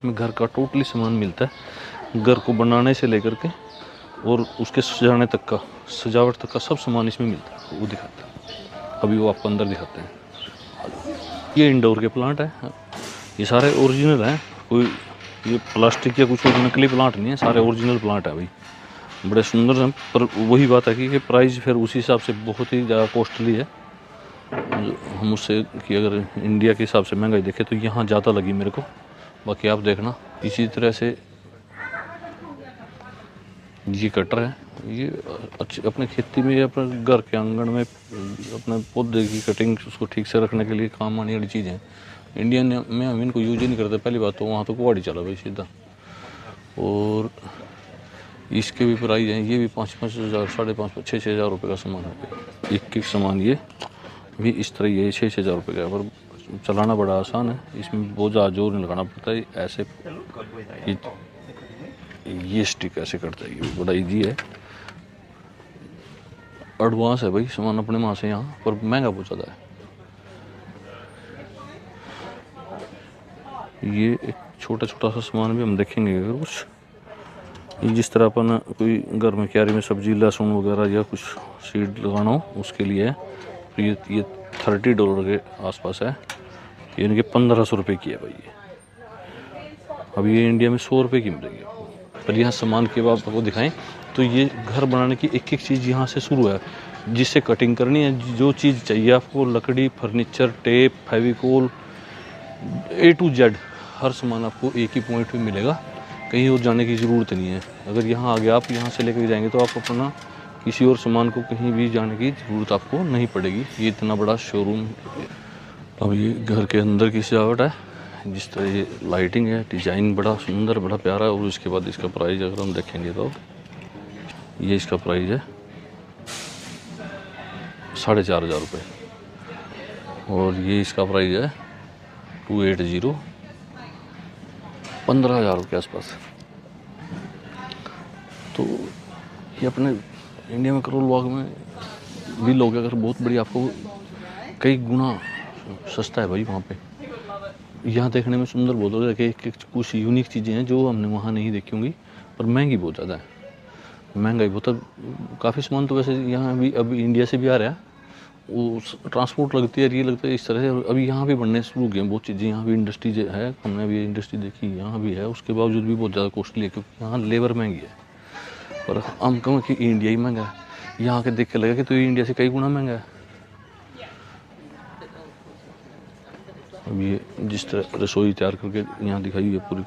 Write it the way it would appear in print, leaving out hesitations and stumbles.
में घर का टोटली सामान मिलता है, घर को बनाने से लेकर के और उसके सजाने तक का, सजावट तक का सब सामान इसमें मिलता है। वो दिखाते हैं, अभी वो आपको अंदर दिखाते हैं। ये इंडोर के प्लांट है, ये सारे ओरिजिनल हैं, कोई ये प्लास्टिक या कुछ नकली प्लांट नहीं है, सारे ओरिजिनल प्लांट है भाई, बड़े सुंदर हैं। पर वही बात है कि प्राइस फिर उसी हिसाब से बहुत ही ज़्यादा कॉस्टली है। हम उससे कि अगर इंडिया के हिसाब से महंगाई देखें तो यहाँ ज़्यादा लगी मेरे को, बाकी आप देखना। इसी तरह से ये कटर है, ये अच्छे अपने खेती में या अपने घर के आंगन में अपने पौधे की कटिंग उसको ठीक से रखने के लिए काम आने वाली चीज़ें हैं। इंडिया में हम इनको यूज ही नहीं करते। पहली बात तो वहाँ तो कुआड़ी चला भाई सीधा। और इसके भी प्राइस हैं, ये भी 5-5 हज़ार, 5.5, 6-6 हज़ार रुपये का सामान है। एक सामान ये भी इस तरह ये 6-6 हज़ार रुपये का, पर चलाना बड़ा आसान है, इसमें बहुत ज़्यादा जोर नहीं लगाना पड़ता है। ऐसे ये स्टिक ऐसे करता है, ये बड़ा इजी है, एडवांस है भाई सामान अपने वहाँ से यहाँ, पर महंगा बहुत ज़्यादा है। ये एक छोटा छोटा सा सामान भी हम देखेंगे अगर कुछ, जिस तरह अपन कोई घर में क्यारी में सब्जी लहसुन वगैरह या कुछ सीड लगाना हो उसके लिए है। ये $30 के आसपास है, यानी कि 1500 रुपये की है भाई ये। अभी ये इंडिया में 100 रुपये की मिलेगी। पर यहाँ सामान के बाद आपको दिखाएं तो ये घर बनाने की एक एक चीज़ यहाँ से शुरू है, जिससे कटिंग करनी है, जो चीज़ चाहिए आपको, लकड़ी, furniture, tape, Fevicol, A to Z हर सामान आपको एक ही पॉइंट पे मिलेगा, कहीं और जाने की ज़रूरत नहीं है। अगर यहाँ आ गया आप, यहाँ से लेकर जाएंगे तो आप अपना किसी और सामान को कहीं भी जाने की ज़रूरत आपको नहीं पड़ेगी। ये इतना बड़ा शोरूम। अब ये घर के अंदर की सजावट है, जिस तरह ये लाइटिंग है, डिज़ाइन बड़ा सुंदर, बड़ा प्यारा है। और उसके बाद इसका प्राइस अगर हम देखेंगे तो ये इसका प्राइस है 4,500 रुपये, और ये इसका प्राइस है 280, 15,000 के आसपास। तो ये अपने इंडिया में करोल बाग में भी लोग अगर बहुत बड़ी, आपको कई गुना सस्ता है भाई वहाँ पे। यहाँ देखने में सुंदर बहुत हो रहा है कि कुछ यूनिक चीज़ें हैं जो हमने वहाँ नहीं देखी होंगी, पर महंगी बहुत ज़्यादा है, महंगाई बहुत है। काफ़ी सामान तो वैसे यहाँ भी अभी इंडिया से भी आ रहा है, वो ट्रांसपोर्ट लगती है, ये लगता है इस तरह से। अभी यहाँ भी बनने शुरू गए बहुत चीज़ें, यहाँ भी इंडस्ट्री है, हमने भी इंडस्ट्री देखी यहाँ भी है, उसके बावजूद भी बहुत ज़्यादा कॉस्टली है क्योंकि यहाँ लेबर महंगी है। पर हम कहें कि इंडिया ही महंगा है, यहाँ के देख के लगा कि तो ये इंडिया से कई गुना महंगा है। अब ये जिस तरह रसोई तैयार करके यहाँ दिखाई है पूरी